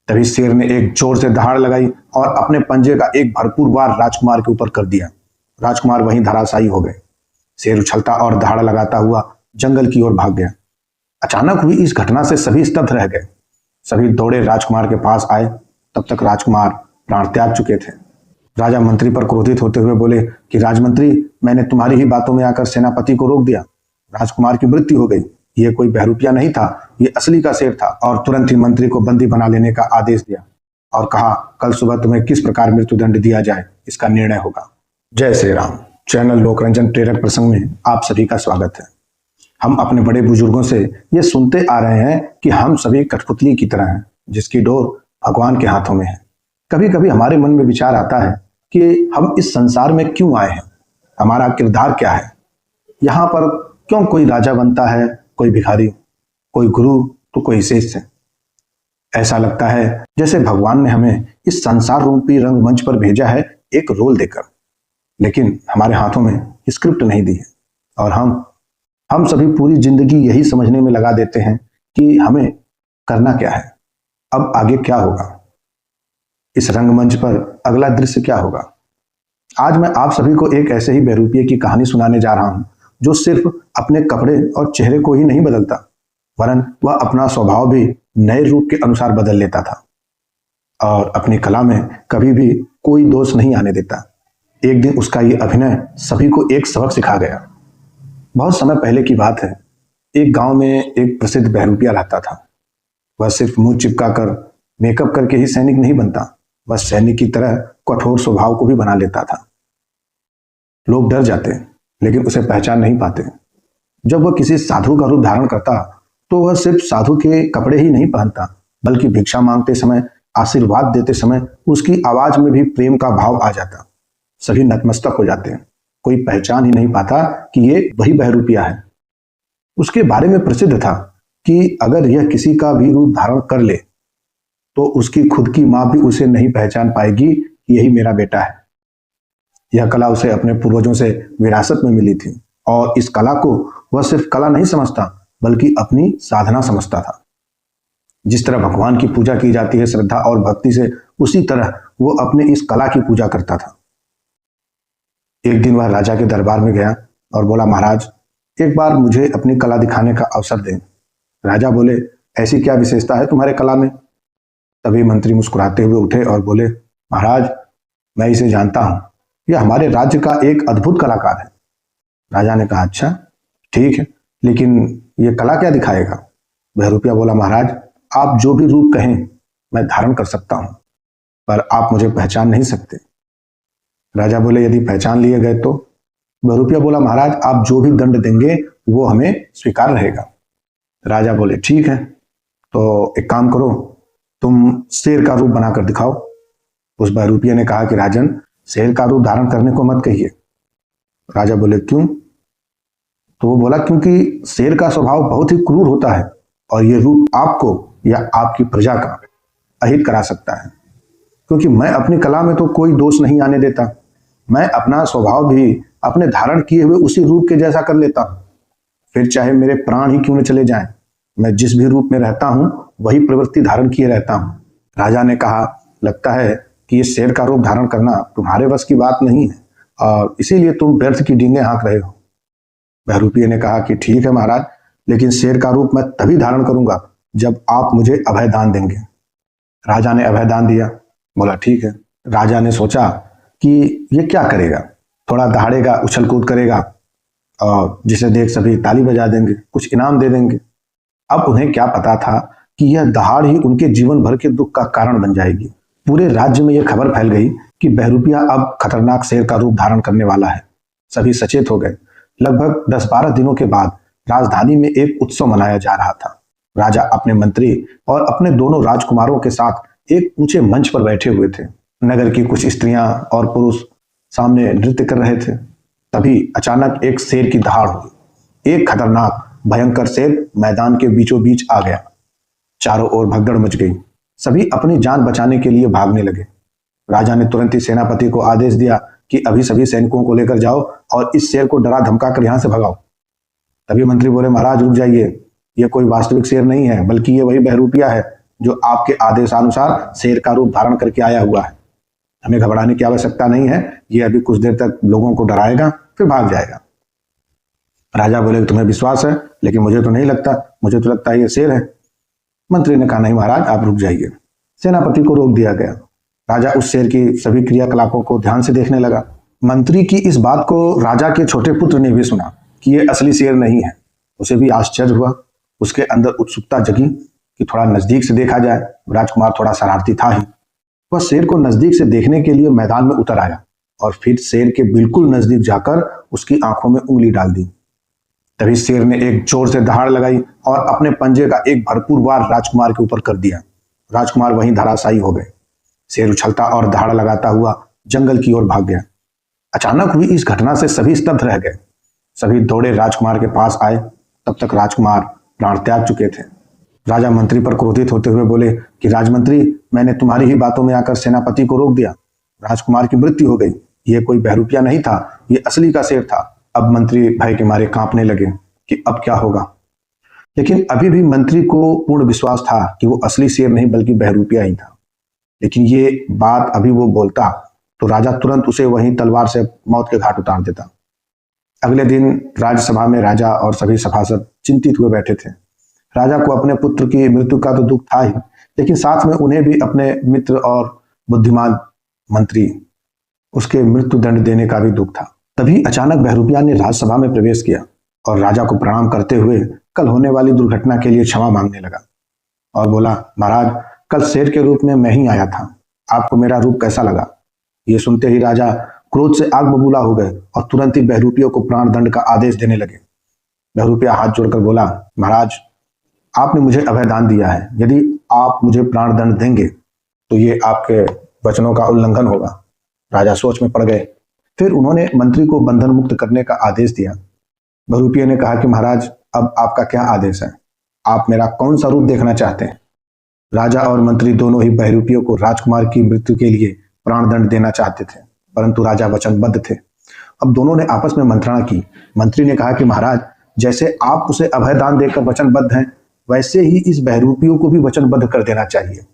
तभी शेर ने एक जोर से दहाड़ लगाई और अपने पंजे का एक भरपूर वार राजकुमार के ऊपर कर दिया। राजकुमार वहीं धराशायी हो गए। शेर उछलता और दहाड़ लगाता हुआ जंगल की ओर भाग गया। अचानक हुई इस घटना से सभी स्तब्ध रह गए। सभी दौड़े राजकुमार के पास आए। तब तक राजकुमार प्राण त्याग चुके थे। राजा मंत्री पर क्रोधित होते हुए बोले कि राजमंत्री, मैंने तुम्हारी ही बातों में आकर सेनापति को रोक दिया। राजकुमार की मृत्यु हो गई। ये कोई बहरूपिया नहीं था, ये असली का शेर था। और तुरंत ही मंत्री को बंदी बना लेने का आदेश दिया और कहा, कल सुबह तुम्हें किस प्रकार मृत्युदंड दिया जाए इसका निर्णय होगा। जय श्री राम। चैनल लोकरंजन प्रेरक प्रसंग में आप सभी का स्वागत है। हम अपने बड़े बुजुर्गों से ये सुनते आ रहे हैं कि हम सभी कठपुतली की तरह हैं, जिसकी डोर भगवान के हाथों में है। कभी कभी हमारे मन में विचार आता है कि हम इस संसार में क्यों आए हैं, हमारा किरदार क्या है, यहाँ पर क्यों कोई राजा बनता है, कोई भिखारी, कोई गुरु तो कोई शिष्य। ऐसा लगता है जैसे भगवान ने हमें इस संसार रूपी रंगमंच पर भेजा है एक रोल देकर, लेकिन हमारे हाथों में स्क्रिप्ट नहीं दी है और हम सभी पूरी जिंदगी यही समझने में लगा देते हैं कि हमें करना क्या है, अब आगे क्या होगा, इस रंगमंच पर अगला दृश्य क्या होगा। आज मैं आप सभी को एक ऐसे ही बहरूपिये की कहानी सुनाने जा रहा हूं जो सिर्फ अपने कपड़े और चेहरे को ही नहीं बदलता, वरन वह अपना स्वभाव भी नए रूप के अनुसार बदल लेता था और अपनी कला में कभी भी कोई दोष नहीं आने देता। एक दिन उसका ये अभिनय सभी को एक सबक सिखा गया। बहुत समय पहले की बात है। एक गांव में एक प्रसिद्ध बहरूपिया रहता था। वह सिर्फ मुंह चिपका कर मेकअप करके ही सैनिक नहीं बनता, वह सैनिक की तरह कठोर स्वभाव को भी बना लेता था। लोग डर जाते लेकिन उसे पहचान नहीं पाते। जब वह किसी साधु का रूप धारण करता तो वह सिर्फ साधु के कपड़े ही नहीं पहनता, बल्कि भिक्षा मांगते समय, आशीर्वाद देते समय उसकी आवाज में भी प्रेम का भाव आ जाता। सभी नतमस्तक हो जाते हैं। कोई पहचान ही नहीं पाता कि ये वही बहरूपिया है। उसके बारे में प्रसिद्ध था कि अगर यह किसी का भी रूप धारण कर ले तो उसकी खुद की मां भी उसे नहीं पहचान पाएगी कि यही मेरा बेटा है। यह कला उसे अपने पूर्वजों से विरासत में मिली थी और इस कला को वह सिर्फ कला नहीं समझता बल्कि अपनी साधना समझता था। जिस तरह भगवान की पूजा की जाती है श्रद्धा और भक्ति से, उसी तरह वो अपने इस कला की पूजा करता था। एक दिन वह राजा के दरबार में गया और बोला, महाराज, एक बार मुझे अपनी कला दिखाने का अवसर दें। राजा बोले, ऐसी क्या विशेषता है तुम्हारे कला में? तभी मंत्री मुस्कुराते हुए उठे और बोले, महाराज, मैं इसे जानता हूं, यह हमारे राज्य का एक अद्भुत कलाकार है। राजा ने कहा, अच्छा ठीक है, लेकिन यह कला क्या दिखाएगा? बहरूपिया बोला, महाराज, आप जो भी रूप कहें मैं धारण कर सकता हूं, पर आप मुझे पहचान नहीं सकते। राजा बोले, यदि पहचान लिए गए तो? बहरूपिया बोला, महाराज, आप जो भी दंड देंगे वो हमें स्वीकार रहेगा। राजा बोले, ठीक है, तो एक काम करो, तुम शेर का रूप बनाकर दिखाओ। उस बहरूपिया ने कहा कि राजन, शेर का रूप धारण करने को मत कहिए। राजा बोले, क्यों? तो वो बोला, क्योंकि शेर का स्वभाव बहुत ही क्रूर होता है और ये रूप आपको या आपकी प्रजा का अहित करा सकता है। क्योंकि मैं अपनी कला में तो कोई दोष नहीं आने देता, मैं अपना स्वभाव भी अपने धारण किए हुए उसी रूप के जैसा कर लेता हूं। फिर चाहे मेरे प्राण ही क्यों न चले जाएं, मैं जिस भी रूप में रहता हूं वही प्रवृत्ति धारण किए रहता हूं। राजा ने कहा, लगता है कि ये शेर का रूप धारण करना तुम्हारे बस की बात नहीं है और इसीलिए तुम व्यर्थ की डींगे हाँक रहे हो। बहरूपिये ने कहा कि ठीक है महाराज, लेकिन शेर का रूप मैं तभी धारण करूंगा जब आप मुझे अभय दान देंगे। राजा ने अभय दान दिया। बोला, ठीक है। राजा ने सोचा कि ये क्या करेगा, थोड़ा दहाड़ेगा, उछल कूद करेगा और जिसे देख सभी ताली बजा देंगे, कुछ इनाम दे देंगे। अब उन्हें क्या पता था कि यह दहाड़ ही उनके जीवन भर के दुख का कारण बन जाएगी। पूरे राज्य में यह खबर फैल गई कि बहरूपिया अब खतरनाक शेर का रूप धारण करने वाला है। सभी सचेत हो गए। लगभग 10-12 दिनों के बाद राजधानी में एक उत्सव मनाया जा रहा था। राजा अपने मंत्री और अपने दोनों राजकुमारों के साथ एक ऊंचे मंच पर बैठे हुए थे। नगर की कुछ स्त्रियां और पुरुष सामने नृत्य कर रहे थे। तभी अचानक एक शेर की दहाड़ हुई। एक खतरनाक भयंकर शेर मैदान के बीचों बीच आ गया। चारों ओर भगदड़ मच गई। सभी अपनी जान बचाने के लिए भागने लगे। राजा ने तुरंत ही सेनापति को आदेश दिया कि अभी सभी सैनिकों को लेकर जाओ और इस शेर को डरा धमका कर यहां से भगाओ। तभी मंत्री बोले, महाराज रुक जाइए, यह कोई वास्तविक शेर नहीं है, बल्कि ये वही बहरूपिया है जो आपके आदेशानुसार शेर का रूप धारण करके आया हुआ है। हमें घबराने की आवश्यकता नहीं है, ये अभी कुछ देर तक लोगों को डराएगा फिर भाग जाएगा। राजा बोले कि तुम्हें विश्वास है, लेकिन मुझे तो नहीं लगता, मुझे तो लगता है ये शेर है। मंत्री ने कहा नहीं महाराज, आप रुक जाइए। सेनापति को रोक दिया गया। राजा उस शेर की सभी क्रियाकलापों को ध्यान से देखने लगा। मंत्री की इस बात को राजा के छोटे पुत्र ने भी सुना कि ये असली शेर नहीं है। उसे भी आश्चर्य हुआ, उसके अंदर उत्सुकता जगी कि थोड़ा नजदीक से देखा जाए। राजकुमार थोड़ा शरारती था ही। वह शेर को नजदीक से देखने के लिए मैदान में उतर आया और फिर शेर के बिल्कुल नजदीक जाकर उसकी आंखों में उंगली डाल दी। तभी शेर ने एक जोर से दहाड़ लगाई और अपने पंजे का एक भरपूर वार राजकुमार के ऊपर कर दिया। राजकुमार वहीं धराशायी हो गए। शेर उछलता और दहाड़ लगाता हुआ जंगल की ओर भाग गया। अचानक हुई इस घटना से सभी स्तब्ध रह गए। सभी दौड़े राजकुमार के पास आए। तब तक राजकुमार प्राण त्याग चुके थे। राजा मंत्री पर क्रोधित होते हुए बोले कि राजमंत्री, मैंने तुम्हारी ही बातों में आकर सेनापति को रोक दिया। राजकुमार की मृत्यु हो गई। ये कोई बहरूपिया नहीं था, ये असली का शेर था। अब मंत्री भय के मारे कांपने लगे कि अब क्या होगा। लेकिन अभी भी मंत्री को पूर्ण विश्वास था कि वो असली शेर नहीं बल्कि बहरूपिया ही था। लेकिन ये बात अभी वो बोलता तो राजा तुरंत उसे वहीं तलवार से मौत के घाट उतार देता। अगले दिन राज्यसभा में राजा और सभी सभासद चिंतित हुए बैठे थे। राजा को अपने पुत्र की मृत्यु का तो दुख था ही, लेकिन साथ में उन्हें भी अपने मित्र और बुद्धिमान मंत्री उसके मृत्यु दंड देने का भी दुख था। तभी अचानक बहरूपिया ने राज्यसभा में प्रवेश किया और राजा को प्रणाम करते हुए कल होने वाली दुर्घटना के लिए क्षमा मांगने लगा और बोला, महाराज, कल शेर के रूप में मैं ही आया था। आपको मेरा रूप कैसा लगा? ये सुनते ही राजा क्रोध से आग बबूला हो गए और तुरंत ही बहरूपियों को प्राण दंड का आदेश देने लगे। बहरूपिया हाथ जोड़कर बोला, महाराज, आपने मुझे अभय दान दिया है। यदि आप मुझे प्राण दंड देंगे तो ये आपके वचनों का उल्लंघन होगा। राजा सोच में पड़ गए। फिर उन्होंने मंत्री को बंधन मुक्त करने का आदेश दिया। बहरूपिया ने कहा कि महाराज, अब आपका क्या आदेश है? आप मेरा कौन सा रूप देखना चाहते हैं? राजा और मंत्री दोनों ही बहरूपियों को राजकुमार की मृत्यु के लिए प्राण दंड देना चाहते थे, परंतु राजा वचनबद्ध थे। अब दोनों ने आपस में मंत्रणा की। मंत्री ने कहा कि महाराज, जैसे आप उसे अभय दान देकर वचनबद्ध हैं, वैसे ही इस बहरूपियों को भी वचनबद्ध कर देना चाहिए।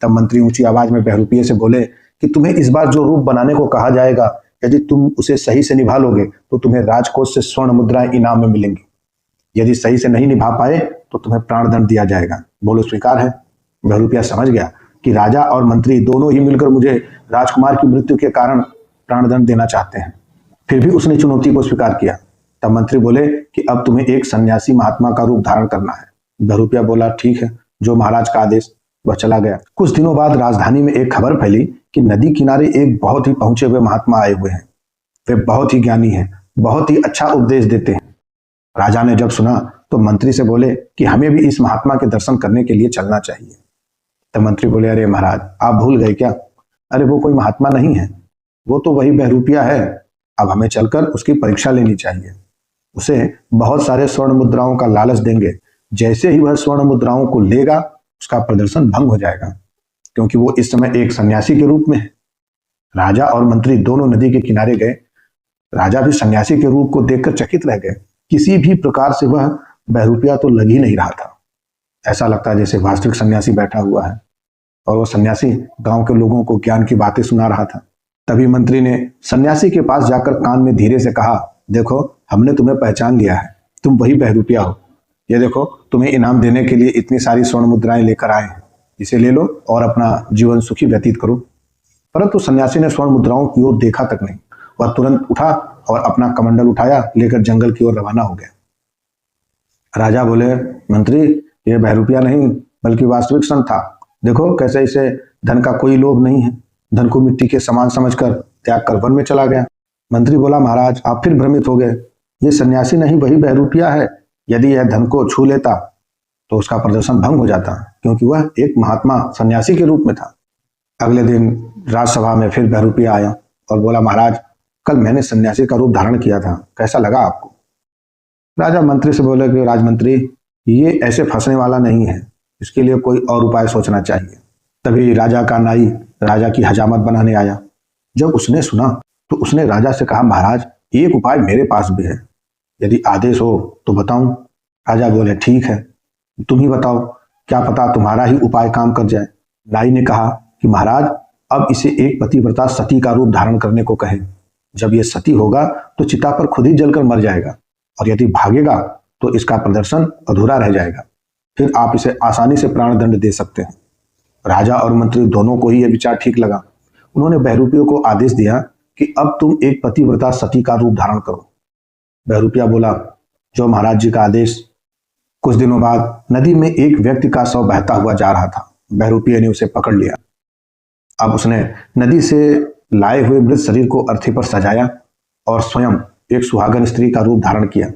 तब मंत्री ऊंची आवाज में बहरूपिये से बोले कि तुम्हें इस बार जो रूप बनाने को कहा जाएगा, यदि तुम उसे सही से निभा लोगे तो तुम्हें राजकोष से स्वर्ण मुद्राएं इनाम में मिलेंगी। यदि सही से नहीं निभा पाए तो तुम्हें प्राण दंड दिया जाएगा। बोलो, स्वीकार है? बहरूपिया समझ गया कि राजा और मंत्री दोनों ही मिलकर मुझे राजकुमार की मृत्यु के कारण प्राणदंड देना चाहते हैं। फिर भी उसने चुनौती को स्वीकार किया। तब मंत्री बोले कि अब तुम्हें एक सन्यासी महात्मा का रूप धारण करना है। बहरूपिया बोला, ठीक है, जो महाराज का आदेश। वह चला गया। कुछ दिनों बाद राजधानी में एक खबर फैली कि नदी किनारे एक बहुत ही पहुंचे हुए महात्मा आए हुए हैं। वे बहुत ही ज्ञानी हैं, बहुत ही अच्छा उपदेश देते हैं। राजा ने जब सुना तो मंत्री से बोले कि हमें भी इस महात्मा के दर्शन करने के लिए चलना चाहिए। तब मंत्री बोले, अरे महाराज, आप भूल गए क्या? अरे वो कोई महात्मा नहीं है, वो तो वही बहरूपिया है। अब हमें चलकर उसकी परीक्षा लेनी चाहिए। उसे बहुत सारे स्वर्ण मुद्राओं का लालच देंगे। जैसे ही वह स्वर्ण मुद्राओं को लेगा, उसका प्रदर्शन भंग हो जाएगा, क्योंकि वो इस समय एक सन्यासी के रूप में है। राजा और मंत्री दोनों नदी के किनारे गए। राजा भी सन्यासी के रूप को देखकर चकित रह गए। किसी भी प्रकार से वह बहरूपिया तो लग ही नहीं रहा था। ऐसा लगता है जैसे वास्तविक सन्यासी बैठा हुआ है और वह सन्यासी गांव के लोगों को ज्ञान की बातें सुना रहा था। तभी मंत्री ने सन्यासी के पास जाकर कान में धीरे से कहा, देखो, हमने तुम्हें पहचान लिया है, तुम वही बहरूपिया हो। ये देखो, तुम्हें इनाम देने के लिए इतनी सारी स्वर्ण मुद्राएं लेकर आए हैं, इसे ले लो और अपना जीवन सुखी व्यतीत करो। परंतु सन्यासी ने स्वर्ण मुद्राओं की ओर देखा तक नहीं। वह तुरंत उठा और अपना कमंडल उठाया, लेकर जंगल की ओर रवाना हो गया। राजा बोले, मंत्री, ये बहरूपिया नहीं बल्कि वास्तविक संत था। देखो कैसे इसे धन का कोई लोभ नहीं है। धन को मिट्टी के समान समझकर त्याग कर वन में चला गया। मंत्री बोला, महाराज, आप फिर भ्रमित हो गए। ये सन्यासी नहीं, वही बहरूपिया है। यदि यह धन को छू लेता तो उसका प्रदर्शन भंग हो जाता, क्योंकि वह एक महात्मा सन्यासी के रूप में था। अगले दिन राज्यसभा में फिर बहरूपिया आया और बोला, महाराज, कल मैंने सन्यासी का रूप धारण किया था, कैसा लगा आपको? राजा मंत्री से बोले कि राजमंत्री, ये ऐसे फंसने वाला नहीं है, इसके लिए कोई और उपाय सोचना चाहिए। तभी राजा का नाई राजा की हजामत बनाने आया। जब उसने सुना तो उसने राजा से कहा, महाराज, एक उपाय मेरे पास भी है, यदि आदेश हो तो बताऊं। राजा बोले, ठीक है, तुम ही बताओ क्या पता तुम्हारा ही उपाय काम कर जाए। नाई ने कहा कि महाराज, अब इसे एक पतिव्रता सती का रूप धारण करने को कहें। जब यह सती होगा तो चिता पर खुद ही जलकर मर जाएगा, और यदि भागेगा तो इसका प्रदर्शन अधूरा रह जाएगा। फिर आप इसे आसानी से प्राणदंड दे सकते हैं। राजा और मंत्री दोनों को ही यह विचार ठीक लगा। उन्होंने बहरूपियों को आदेश दिया कि अब तुम एक पतिव्रता सती का रूप धारण करो। बहरूपिया बोला, जो महाराज जी का आदेश। कुछ दिनों बाद नदी में एक व्यक्ति का शव बहता हुआ जा रहा था। बहरूपिया ने उसे पकड़ लिया। अब उसने नदी से लाए हुए मृत शरीर को अर्थी पर सजाया और स्वयं एक सुहागन स्त्री का रूप धारण किया,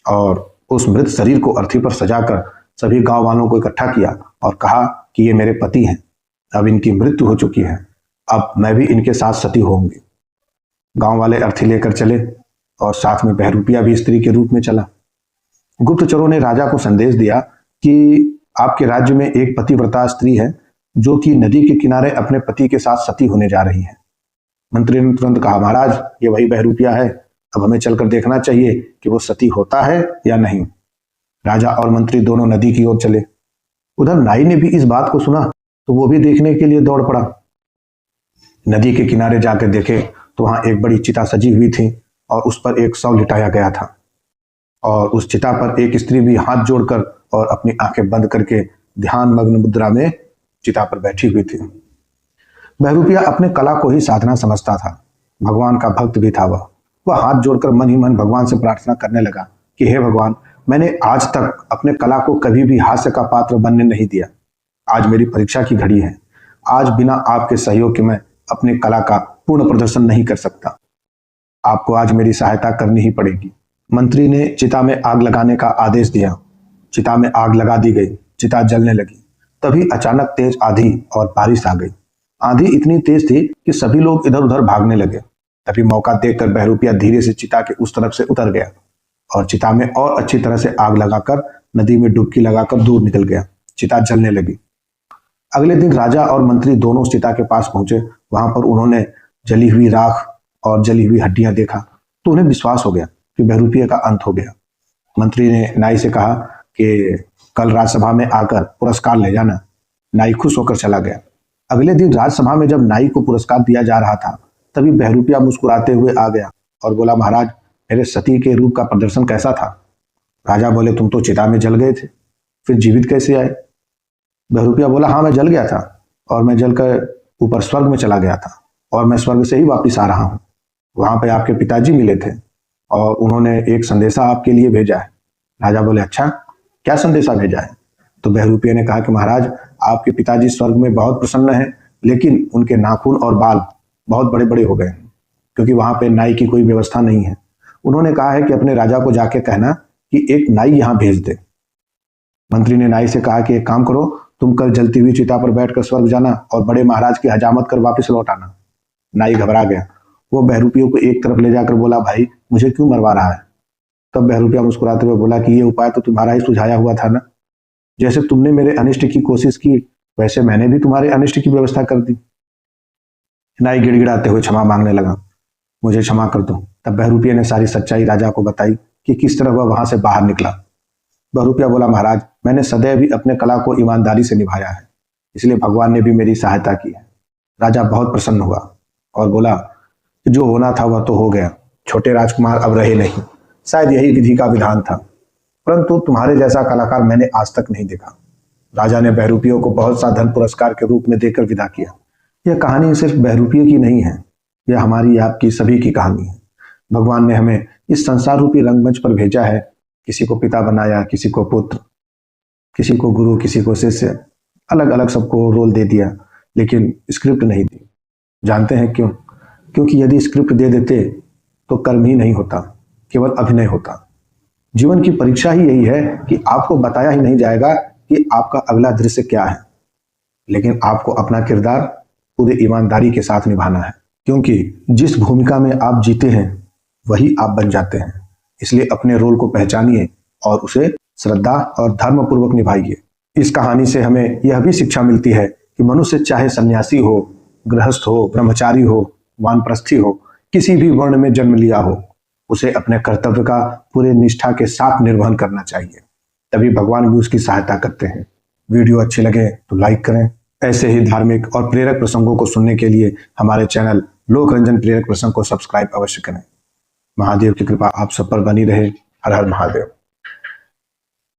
और उस मृत शरीर को अर्थी पर सजाकर सभी गांव वालों को इकट्ठा किया और कहा कि ये मेरे पति हैं, अब इनकी मृत्यु हो चुकी है, अब मैं भी इनके साथ सती होंगी। गांव वाले अर्थी लेकर चले और साथ में बहरूपिया भी स्त्री के रूप में चला। गुप्तचरों ने राजा को संदेश दिया कि आपके राज्य में एक पतिव्रता स्त्री है जो कि नदी के किनारे अपने पति के साथ सती होने जा रही है। मंत्री ने तुरंत कहा, महाराज, ये वही बहरूपिया है, अब हमें चलकर देखना चाहिए कि वो सती होता है या नहीं। राजा और मंत्री दोनों नदी की ओर चले। उधर नाई ने भी इस बात को सुना तो वो भी देखने के लिए दौड़ पड़ा। नदी के किनारे जाकर देखे तो वहां एक बड़ी चिता सजी हुई थी और उस पर एक शव लिटाया गया था, और उस चिता पर एक स्त्री भी हाथ जोड़कर और अपनी आंखें बंद करके ध्यान मग्न मुद्रा में चिता पर बैठी हुई थी। बहरूपिया अपने कला को ही साधना समझता था, भगवान का भक्त भी था। वह हाथ जोड़कर मन ही मन भगवान से प्रार्थना करने लगा कि हे भगवान, मैंने आज तक अपने कला को कभी भी हास्य का पात्र बनने नहीं दिया। आज मेरी परीक्षा की घड़ी है। आज बिना आपके सहयोग के मैं अपनी कला का पूर्ण प्रदर्शन नहीं कर सकता। आपको आज मेरी सहायता करनी ही पड़ेगी। मंत्री ने चिता में आग लगाने का आदेश दिया। चिता में आग लगा दी गई। चिता जलने लगी। तभी अचानक तेज आंधी और बारिश आ गई। आंधी इतनी तेज थी कि सभी लोग इधर उधर भागने लगे। तभी मौका देखकर बहरूपिया धीरे से चिता के उस तरफ से उतर गया और चिता में और अच्छी तरह से आग लगाकर नदी में डुबकी लगाकर दूर निकल गया। चिता जलने लगी। अगले दिन राजा और मंत्री दोनों उस चिता के पास पहुंचे। वहां पर उन्होंने जली हुई राख और जली हुई हड्डियां देखा तो उन्हें विश्वास हो गया कि बहरूपिया का अंत हो गया। मंत्री ने नाई से कहा कि कल राज्यसभा में आकर पुरस्कार ले जाना। नाई खुश होकर चला गया। अगले दिन राज्यसभा में जब नाई को पुरस्कार दिया जा रहा था तभी बहरूपिया मुस्कुराते हुए आ गया और बोला, महाराज, मेरे सती के रूप का प्रदर्शन कैसा था? राजा बोले, तुम तो चिता में जल गए थे, फिर जीवित कैसे आए? बहरूपिया बोला, हाँ, मैं जल गया था और मैं जलकर ऊपर स्वर्ग में चला गया था और मैं स्वर्ग से ही वापिस आ रहा हूँ। वहां पे आपके पिताजी मिले थे और उन्होंने एक संदेशा आपके लिए भेजा है। राजा बोले, अच्छा, क्या संदेशा भेजा है? तो बहरूपिया ने कहा कि महाराज, आपके पिताजी स्वर्ग में बहुत प्रसन्न है, लेकिन उनके नाखून और बाल बहुत बड़े बड़े हो गए हैं क्योंकि वहां पे नाई की कोई व्यवस्था नहीं है। उन्होंने कहा है कि अपने राजा को जाके कहना कि एक नाई यहाँ भेज दे। मंत्री ने नाई से कहा कि एक काम करो, तुम कल जलती हुई चिता पर बैठकर स्वर्ग जाना और बड़े महाराज की हजामत कर वापस लौट आना। नाई घबरा गया। वो बहरूपियों को एक तरफ ले जाकर बोला, भाई, मुझे क्यों मरवा रहा है? तब बहरूपिया मुस्कुराते हुए बोला कि ये उपाय तो तुम्हारा ही सुझाया हुआ था ना। जैसे तुमने मेरे अनिष्ट की कोशिश की वैसे मैंने भी तुम्हारे अनिष्ट की व्यवस्था कर दी। नाई गिड़गिड़ाते हुए क्षमा मांगने लगा, मुझे क्षमा कर दो। तब बहरूपिया ने सारी सच्चाई राजा को बताई कि किस तरह वह वहां से बाहर निकला। बहरूपिया बोला, महाराज, मैंने सदैव ही अपने कला को ईमानदारी से निभाया है, इसलिए भगवान ने भी मेरी सहायता की है। राजा बहुत प्रसन्न हुआ और बोला कि जो होना था वह तो हो गया। छोटे राजकुमार अब रहे नहीं। शायद यही विधि का विधान था, परंतु तुम्हारे जैसा कलाकार मैंने आज तक नहीं देखा। राजा ने बहरूपियों को बहुत सा धन पुरस्कार के रूप में देकर विदा किया। यह कहानी सिर्फ बहरूपियों की नहीं है, यह हमारी आपकी सभी की कहानी है। भगवान ने हमें इस संसार रूपी रंगमंच पर भेजा है। किसी को पिता बनाया, किसी को पुत्र, किसी को गुरु, किसी को शिष्य, अलग अलग सबको रोल दे दिया, लेकिन स्क्रिप्ट नहीं दी। जानते हैं क्यों? क्योंकि यदि स्क्रिप्ट दे देते तो कर्म ही नहीं होता, केवल अभिनय होता। जीवन की परीक्षा ही यही है कि आपको बताया ही नहीं जाएगा कि आपका अगला दृश्य क्या है, लेकिन आपको अपना किरदार पूरी ईमानदारी के साथ निभाना है, क्योंकि जिस भूमिका में आप जीते हैं वही आप बन जाते हैं। इसलिए अपने रोल को पहचानिए और उसे श्रद्धा और धर्म पूर्वक निभाइए। इस कहानी से हमें यह भी शिक्षा मिलती है कि मनुष्य चाहे सन्यासी हो, गृहस्थ हो, ब्रह्मचारी हो, वानप्रस्थी हो, किसी भी वर्ण में जन्म लिया हो, उसे अपने कर्तव्य का पूरे निष्ठा के साथ निर्वहन करना चाहिए। तभी भगवान भी उसकी सहायता करते हैं। वीडियो अच्छे लगे तो लाइक करें। ऐसे ही धार्मिक और प्रेरक प्रसंगों को सुनने के लिए हमारे चैनल लोक रंजन प्रेरक प्रसंग को सब्सक्राइब अवश्य करें। महादेव की कृपा आप सब पर बनी रहे। हर हर महादेव।